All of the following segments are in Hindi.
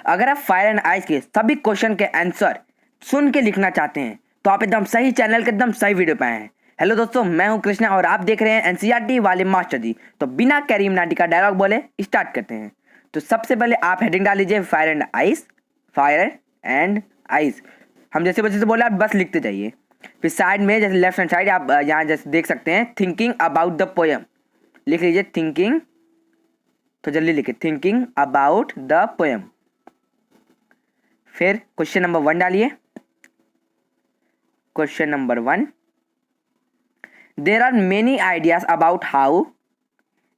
अगर आप फायर एंड आइस के सभी क्वेश्चन के आंसर सुन के लिखना चाहते हैं तो आप एकदम सही चैनल के एकदम सही वीडियो पे आए हैं। हेलो दोस्तों, मैं हूं कृष्णा और आप देख रहे हैं एनसीईआरटी वाले मास्टर जी। तो बिना करीम नाटी का डायलॉग बोले स्टार्ट करते हैं। तो सबसे पहले आप हेडिंग डाल लीजिए fire and ice, fire and ice. हम जैसे बच्चे से बोले आप बस लिखते जाइए। फिर साइड में जैसे लेफ्ट हैंड साइड आप यहाँ जैसे देख सकते हैं थिंकिंग अबाउट द पोएम, लिख लीजिए थिंकिंग। तो जल्दी लिखिए थिंकिंग अबाउट द पोएम। फिर क्वेश्चन नंबर 1 डालिए। Question number 1, there are many ideas about how,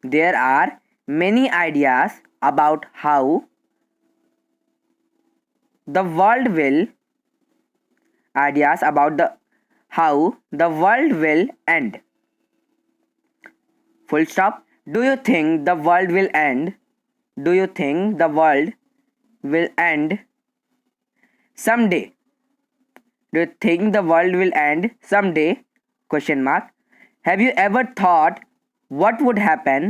there are many ideas about how the world will, ideas about the how the world will end. Full stop. Do you think the world will end? Do you think the world will end someday? Do you think the world will end someday? Question mark. Have you ever thought what would happen?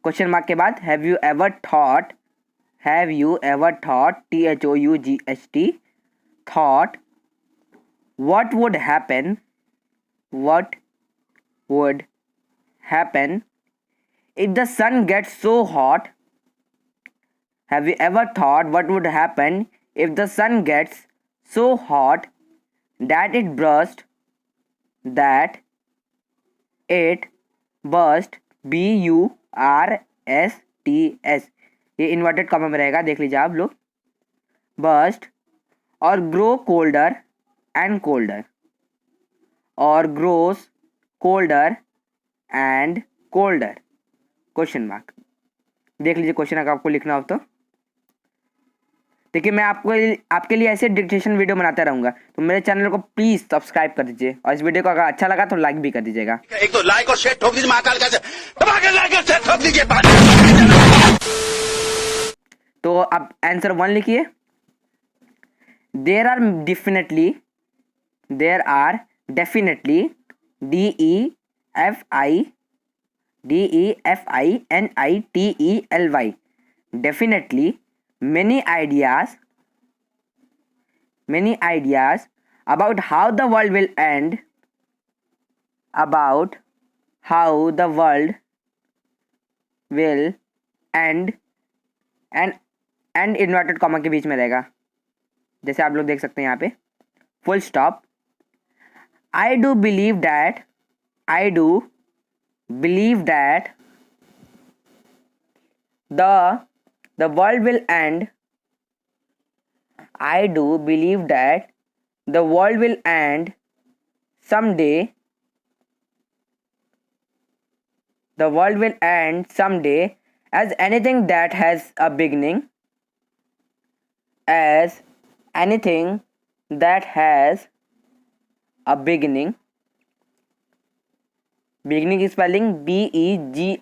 Question mark के बाद have you ever thought, have you ever thought, THOUGHT, thought what would happen, what would happen if the sun gets so hot? Have you ever thought what would happen if the sun gets so hot that it burst, that it burst, BURSTS, ये इन्वर्टेड कॉमा में रहेगा, देख लीजिए आप लोग। burst और grow colder and colder, or grows colder and colder, question mark. देख लीजिए क्वेश्चन अगर आपको लिखना हो तो। देखिए मैं आपके लिए ऐसे डिक्टेशन वीडियो बनाता रहूंगा, तो मेरे चैनल को प्लीज सब्सक्राइब कर दीजिए और इस वीडियो को अगर अच्छा लगा तो लाइक भी कर दीजिएगा। एक तो लाइक और शेयर ठोक दीजिए, महाकाल का लाइक और शेयर ठोक दीजिए। तो अब आंसर 1 लिखिए। There are definitely, there are definitely, DEFINITLY, definitely many ideas about how the world will end, about how the world will end, and inverted comma के बीच में रहेगा, जैसे आप लोग देख सकते हैं यहाँ पे। Full stop. I do believe that the world will end. I do believe that the world will end someday. The world will end someday, as anything that has a beginning. As anything that has a beginning. Beginning is spelling BEGINNING.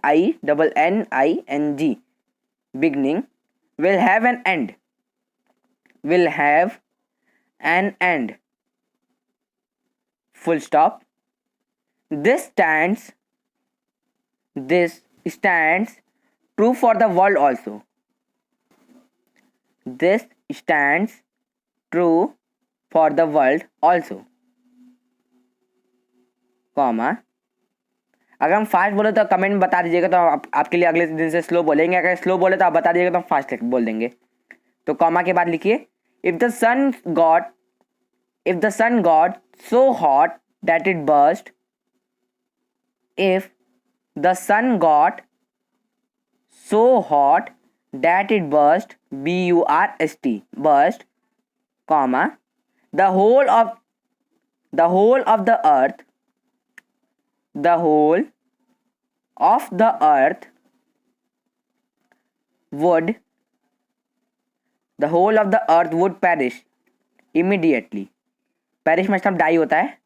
Beginning will have an end. Will have an end. Full stop. This stands true for the world also. This stands true for the world also. Comma. अगर हम फास्ट बोले तो कमेंट में बता दीजिएगा, तो आपके लिए अगले दिन से स्लो बोलेंगे। अगर स्लो बोले तो आप बता दीजिएगा तो हम फास्ट बोल देंगे। तो कॉमा के बाद लिखिए if the sun got so hot that it burst, if the sun got so hot that it burst, BURST, burst, comma, the whole of the earth, the whole of the earth would perish immediately. perish मतलब die होता है।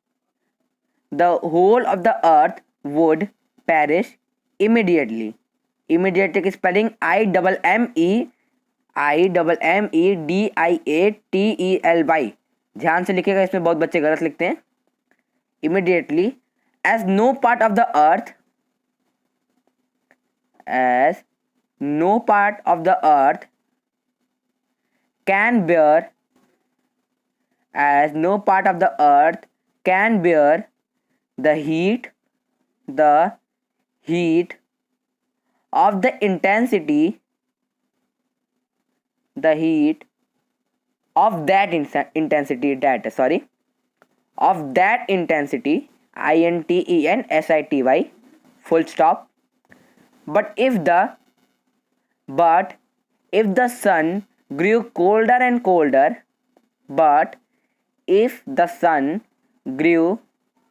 the whole of the earth would perish immediately. immediately की spelling IMMEDIATELY। ध्यान से लिखिएगा, इसमें बहुत बच्चे गलत लिखते हैं। immediately, as no part of the earth can bear, as no part of the earth can bear the heat of the intensity, the heat of that intensity, of that intensity, intensity, full stop. But if the sun grew colder and colder, but if the sun grew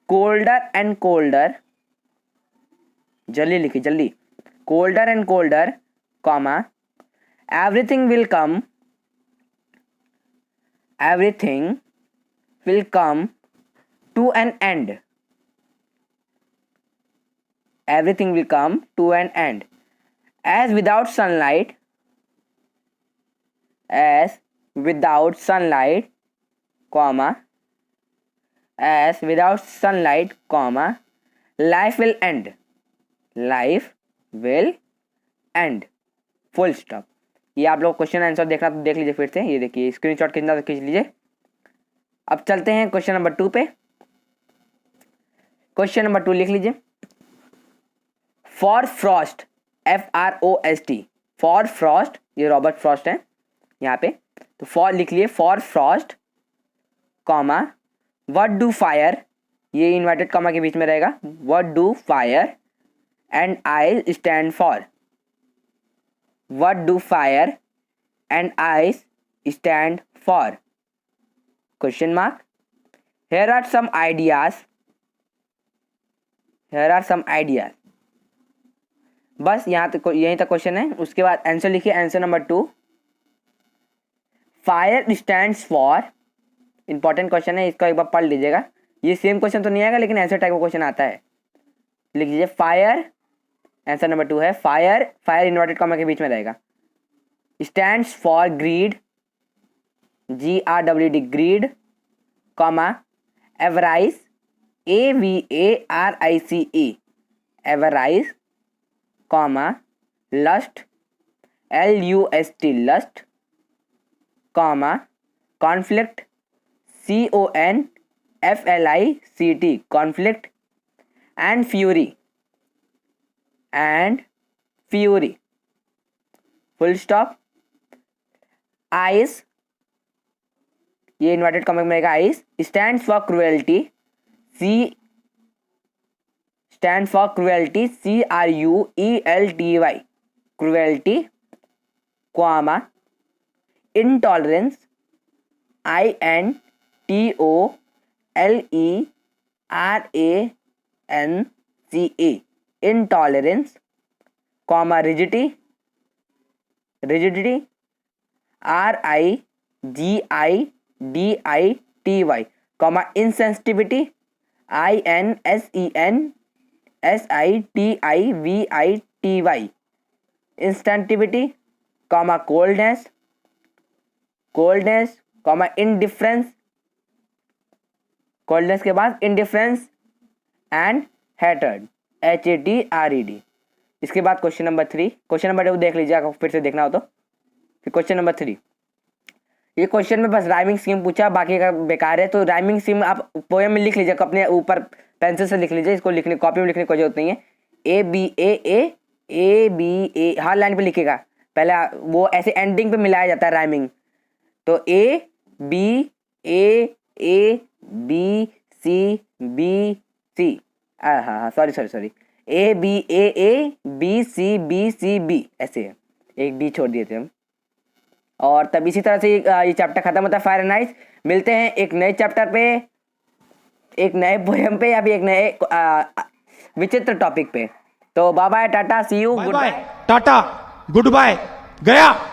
colder and colder, जल्दी लिखिए जल्दी, colder and colder, comma, everything will come to an end. Everything will come to an end. As without sunlight, comma, life will end. Full stop. ये आप लोग क्वेश्चन आंसर देखना तो देख लीजिए फिर से. ये देखिए स्क्रीनशॉट कितना तो खींच लीजिए. अब चलते हैं क्वेश्चन नंबर 2 पे. क्वेश्चन नंबर 2 लिख लीजिए. For Frost, FROST, for Frost, ये रॉबर्ट फ्रॉस्ट है यहाँ पे, तो फॉर लिख लिए for Frost, comma, what do fire, ये इन्वर्टेड कॉमा के बीच में रहेगा, what do fire and I stand for, what do fire and I stand for, question mark. Here are some ideas. बस यहाँ तक, यहीं तक क्वेश्चन है. उसके बाद आंसर लिखिए. Answer number 2, fire stands for, important question है, इसको एक बार पढ़ लीजिएगा. ये सेम क्वेश्चन तो नहीं आएगा लेकिन आंसर टाइप का क्वेश्चन आता है. लिख लीजिए फायर, आंसर नंबर 2 है फायर, फायर इन्वर्टेड कॉमा के बीच में रहेगा. Stands for greed, GRWD, greed, comma, avarice, AVARICE, avarice, comma, lust, LUST, lust, comma, conflict, CONFLICT, conflict, and fury, full stop. Ice, ये इन्वर्टेड कॉमा में रहेगा. Ice stands for cruelty, CRUELTY, cruelty, comma, intolerance, INTOLERANCE, intolerance, comma, rigidity, RIGIDITY, comma, insensitivity, INSENSITIVITY, insensitivity, comma, coldness, comma, indifference, coldness के बाद इंडिफरेंस एंड हैटर्ड, HATRED. इसके बाद क्वेश्चन नंबर 3. क्वेश्चन नंबर 2 देख लीजिए अगर फिर से देखना हो तो. फिर क्वेश्चन नंबर 3, ये क्वेश्चन में बस राइमिंग स्कीम पूछा, बाकी का बेकार है. तो राइमिंग स्कीम आप पोएम में लिख लीजिए, अपने ऊपर पेंसिल से लिख लीजिए, इसको लिखने कॉपी में लिखने की कोई जरूरत नहीं है. ABA, हर लाइन पे लिखेगा. पहले वो ऐसे एंडिंग पे मिलाया जाता है राइमिंग. तो ABABCBC, हाँ सॉरी ABABCBCB, ऐसे है, एक D छोड़ दिए थे हम. और तब इसी तरह से ये चैप्टर खत्म होता है फायर एंड आइस. मिलते हैं एक नए चैप्टर पे, एक नए पोएम पे, या फिर एक नए विचित्र टॉपिक पे. तो bye bye, tata, see you, goodbye, tata, goodbye, गया.